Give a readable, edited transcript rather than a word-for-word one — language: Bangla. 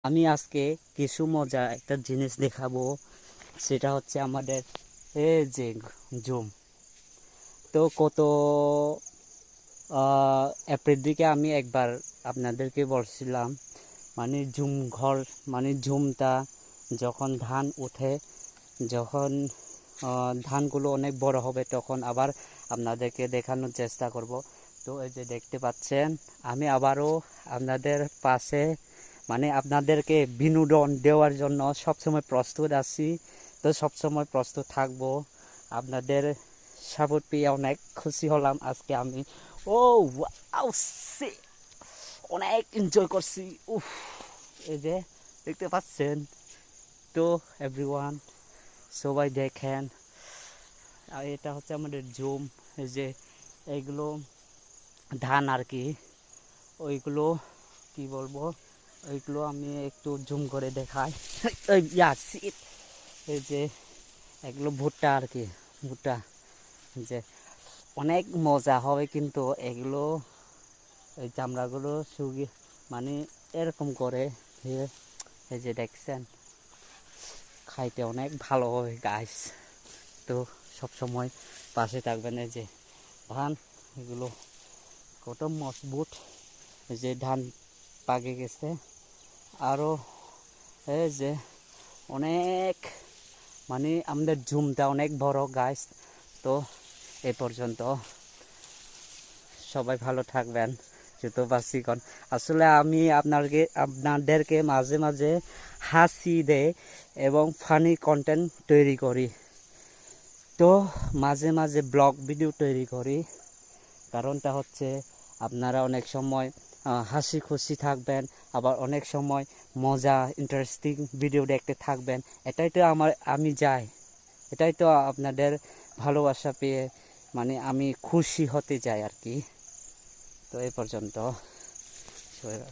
আমি আজকে কিছু মজা একটা জিনিস দেখাবো। সেটা হচ্ছে আমাদের এই যে জুম। তো কত এপ্রিল দিকে আমি একবার আপনাদেরকে বলছিলাম, মানে জুম ঘর, মানে জুমটা যখন ধান উঠে, যখন ধানগুলো অনেক বড় হবে তখন আবার আপনাদেরকে দেখানোর চেষ্টা করব। তো এই যে দেখতে পাচ্ছেন, আমি আবারও আপনাদের পাশে, মানে আপনাদেরকে বিনোদন দেওয়ার জন্য সবসময় প্রস্তুত আছি। তো সবসময় প্রস্তুত থাকবো। আপনাদের সাপোর্ট পেয়ে অনেক খুশি হলাম আজকে আমি। ও ওয়াও, সে অনেক এনজয় করছি। উফ, এই যে দেখতে পাচ্ছেন। তো এভরিওয়ান, সবাই দেখেন। আর এটা হচ্ছে আমাদের জুম। এই যে এইগুলো ধান আর কি, ওইগুলো কি বলবো, ওইগুলো আমি একটু জুম করে দেখাই। এই যে এগুলো ভুট্টা আর কি, ভুট্টা। যে অনেক মজা হবে কিন্তু এগুলো, এই চামড়াগুলো শুকিয়ে, মানে এরকম করে। এই যে দেখছেন, খাইতে অনেক ভালো হবে গাইস। তো সবসময় পাশে থাকবেন। এই যে ধান, এগুলো কত মজবুত। এই যে ধান পাকে গেছে আরও। এই যে অনেক, মানে আমাদের জুমটা অনেক বড় গাইস। তো এ পর্যন্ত, সবাই ভালো থাকবেন, যত বাসিগণ। আসলে আমি আপনাদেরকে মাঝে মাঝে হাসি দেয় এবং ফানি কন্টেন্ট তৈরি করি। তো মাঝে মাঝে ব্লগ ভিডিও তৈরি করি। কারণটা হচ্ছে আপনারা অনেক সময় হাসি খুশি থাকবেন, আবার অনেক সময় মজা ইন্টারেস্টিং ভিডিও দেখতে থাকবেন। এটাই তো আমি চাই, এটাই তো আপনাদের ভালোবাসা পেয়ে, মানে আমি খুশি হতে চাই আর কি। তো এই পর্যন্ত।